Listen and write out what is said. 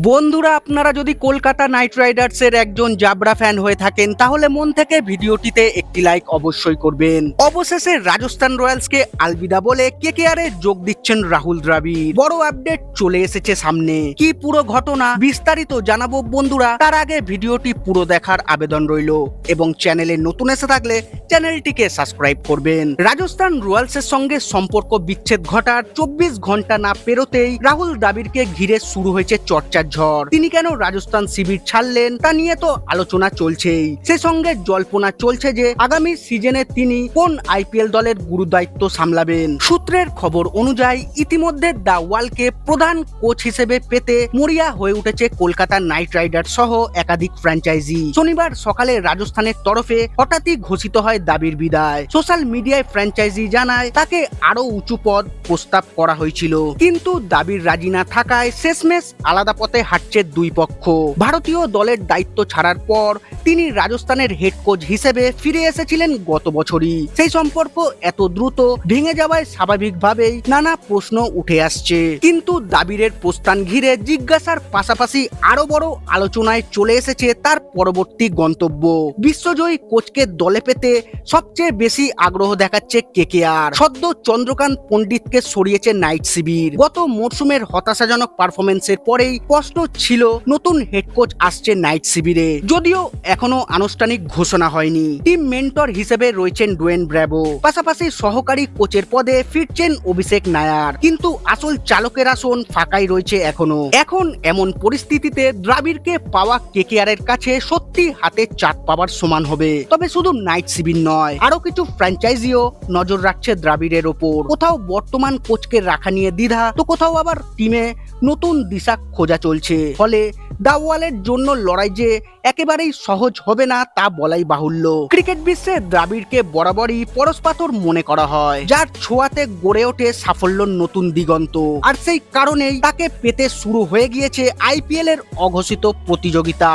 বন্ধুরা, আপনারা যদি কলকাতা নাইট রাইডার্সের একজন জাবরা ফ্যান হয়ে থাকেন তাহলে মন থেকে ভিডিওটিতে একটি লাইক অবশ্যই করবেন। অবশেষে রাজস্থান রয়্যালসকে আলবিদা বলে কেকেআর এ যোগ দিচ্ছেন রাহুল দ্রাবিড়। বড় আপডেট চলে এসেছে সামনে। কি পুরো ঘটনা বিস্তারিত জানাবো বন্ধুরা, তার আগে ভিডিওটি পুরো দেখার আবেদন রইল এবং চ্যানেলে নতুন এসে থাকলে চ্যানেলটিকে সাবস্ক্রাইব করবেন। রাজস্থান রয়্যালসের সঙ্গে সম্পর্ক বিচ্ছেদ ঘটার 24 ঘন্টা না পেরোতেই রাহুল দ্রাবিড়কে ঘিরে শুরু হয়েছে চর্চার ঝড়। তিনি কেন রাজস্থান শিবির ছাড়লেন তা নিয়ে তো আলোচনা চলছেই, সে সঙ্গে জল্পনা চলছে যে আগামী সিজনে তিনি কোন আইপিএল দলের গুরুদায়িত্ব সামলাবেন। সূত্রের খবর অনুযায়ী ইতিমধ্যে দ্য ওয়ালকে প্রধান কোচ হিসেবে পেতে মরিয়া হয়ে উঠেছে কলকাতা নাইট রাইডার্স সহ একাধিক ফ্র্যাঞ্চাইজি। শনিবার সকালে রাজস্থানের তরফে হঠাৎই ঘোষিত হয় দাবির বিদায়। সোশ্যাল মিডিয়ায় ফ্র্যাঞ্চাইজি জানায় তাকে আরো উঁচু পদ প্রস্তাব করা হয়েছিল, কিন্তু দাবির রাজি না থাকায় শেষমেশ আলাদা পথে হাঁটছে দুই পক্ষ। ভারতীয় দলের দায়িত্ব ছাড়ার পর তিনি রাজস্থানের হেড কোচ হিসেবে ফিরে এসেছিলেন গত বছরই। সেই সম্পর্ক এত দ্রুত ভেঙে যাওয়ায় স্বাভাবিকভাবেই নানা প্রশ্ন উঠে আসছে। কিন্তু দ্রাবিড়ের প্রস্থান ঘিরে জিজ্ঞাসার পাশাপাশি আরো বড় আলোচনায় চলে এসেছে তার পরবর্তী গন্তব্য। বিশ্বজয়ী কোচকে দলে পেতে সবচেয়ে বেশি আগ্রহ দেখাচ্ছে কেকেআর। সদ্য চন্দ্রকান্ত পণ্ডিতকে সরিয়েছে নাইট শিবির। গত মরশুমের হতাশাজনক পারফরমেন্সের পরেই প্রশ্ন ছিল নতুন হেড কোচ আসছে নাইট শিবিরে, যদিও এখনো আনুষ্ঠানিক ঘোষণা হয়নি। টিম মেন্টর হিসেবে রয়েছেন ডোয়েন ব্র্যাভো, পাশাপাশি সহকারী কোচের পদে ফিরছেন অভিষেক নায়ার, কিন্তু আসল চালকের আসন ফাঁকাই রয়েছে এখনো। এখন এমন পরিস্থিতিতে দ্রাবিড়কে পাওয়া কেকেআর এর কাছে সত্যি হাতে চাট পাওয়ার সমান হবে। তবে শুধু নাইট শিবির নয়, আরো কিছু ফ্র্যাঞ্চাইজিও নজর রাখছে দ্রাবিড়ের ওপর। কোথাও বর্তমান কোচকে রাখা নিয়ে দ্বিধা, তো কোথাও আবার টিমে নতুন দিশা খোঁজা চলছে। ফলে দ্য ওয়ালের জন্য লড়াই যে একেবারেই সহজ হবে না তা বলাই বাহুল্য। ক্রিকেট বিশ্বে দ্রাবিড়কে বরাবরই পরশপাথর মনে করা হয়, যার ছোঁয়াতে গড়ে ওঠে সাফল্যের নতুন দিগন্ত। আর সেই কারণেই তাকে পেতে শুরু হয়ে গিয়েছে আইপিএল এর অঘোষিত প্রতিযোগিতা।